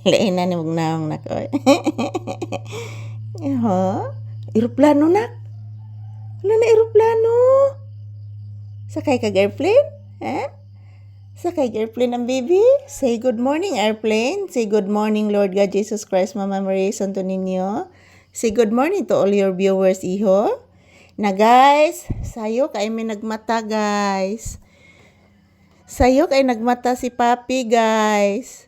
Lain na ni magnaong nak. Oy. Ha? Eroplano nak? Wala na eroplano. Sakay ka airplane? Ha? Sakay airplane ang baby? Say good morning airplane. Say good morning Lord God Jesus Christ, Mama Maria, Santo Niño. Say good morning to all your viewers, iho. Na guys, sayo kay may nagmata guys. Sayo kay nagmata si Papi guys.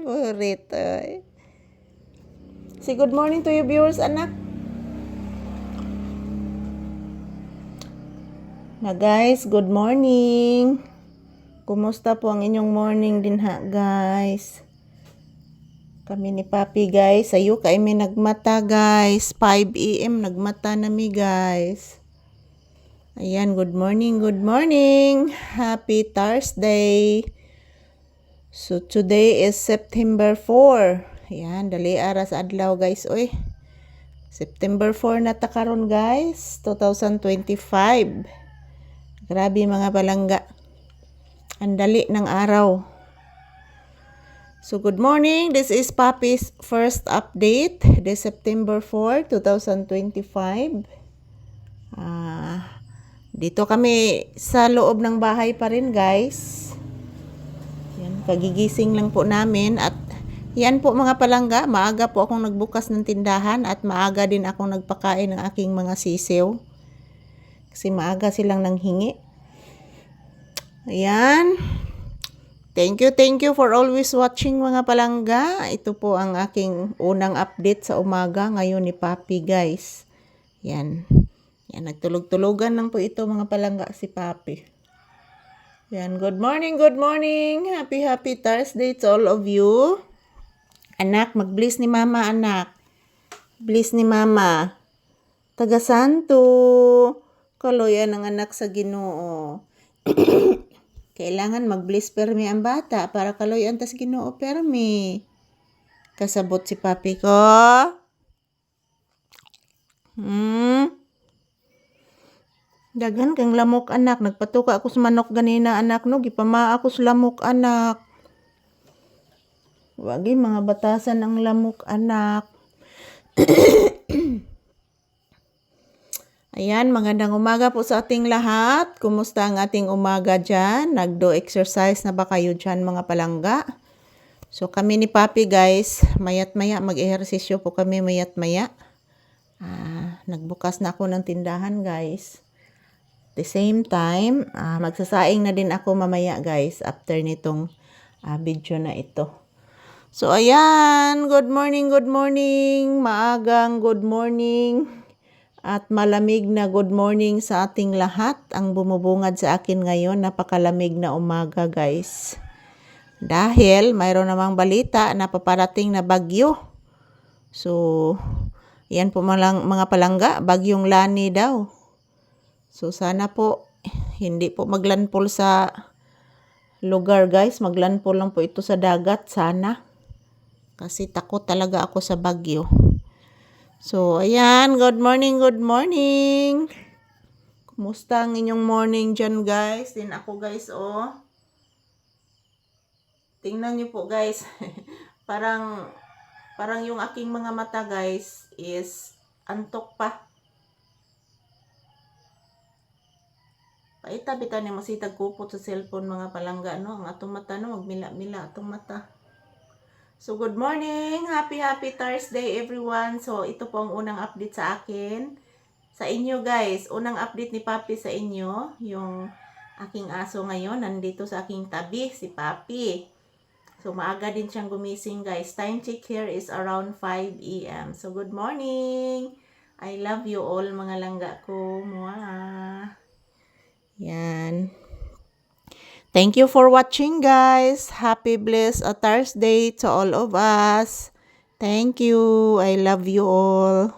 Burrito. Say good morning to your viewers, anak. Na guys, good morning. Kumusta po ang inyong morning din ha guys? Kami ni Papi guys, sayo kay may nagmata guys. 5 AM nagmata na mi guys. Ayan, good morning, good morning. Happy Thursday. So today is September 4. Ayan, dali aras adlaw guys, oy. September 4 na ta karon guys, 2025. Grabe mga palangga. Ang dali ng araw. So good morning, this is Papi's first update, this September 4, 2025. Dito kami sa loob ng bahay pa rin guys. Yan, kagigising lang po namin at yan po mga palangga, maaga po akong nagbukas ng tindahan at maaga din akong nagpakain ng aking mga sisiw. Kasi maaga silang nanghingi. Ayan. Thank you for always watching mga palangga. Ito po ang aking unang update sa umaga ngayon ni Papi guys. Yan. Yan, nagtulog-tulugan lang po ito mga palangga si Papi. Yan, good morning, good morning. Happy Thursday to all of you. Anak, mag-bless ni mama anak. Bless ni mama. Taga Santo. Kaloyan ang anak sa Ginoo. Kailangan mag-bless permi ang bata para kaloyan tas Ginoo permi. Kasabot si Papi ko. Daghan kang lamok anak, nagpatuka ako sa manok ganina anak no, gipama ako sa lamok anak. Wagi mga batasan ang lamok anak. Ayan, magandang umaga po sa ating lahat. Kumusta ang ating umaga dyan? Nagdo exercise na ba kayo dyan mga palangga? So kami ni Papi guys, mayat maya mag-ehersisyo po kami mayat maya. Nagbukas na ako ng tindahan guys. The same time, magsasaing na din ako mamaya guys after nitong video na ito. So ayan, good morning, maagang good morning at malamig na good morning sa ating lahat. Ang bumubungad sa akin ngayon, napakalamig na umaga guys. Dahil mayroon namang balita na paparating na bagyo. So, yan po mga palangga, bagyong Lani daw. So sana po hindi po maglandfall sa lugar guys, maglandfall lang po ito sa dagat sana. Kasi takot talaga ako sa bagyo. So ayan, good morning. Kumusta ang inyong morning dyan guys? Din ako guys oh. Tingnan niyo po guys. parang yung aking mga mata guys is antok pa. Paita-bita ni masitag kupot sa cellphone mga palangga no, ang atong mata no, magmila-mila atong mata. So good morning, happy Thursday everyone. So ito po ang unang update sa akin. Sa inyo guys, unang update ni Papi sa inyo, yung aking aso ngayon nandito sa aking tabi, si Papi. So maaga din siyang gumising guys. Time check here is around 5 AM. So good morning. I love you all mga langga ko. Mwah. Yan. Thank you for watching guys. Happy blessed Thursday to all of us. Thank you. I love you all.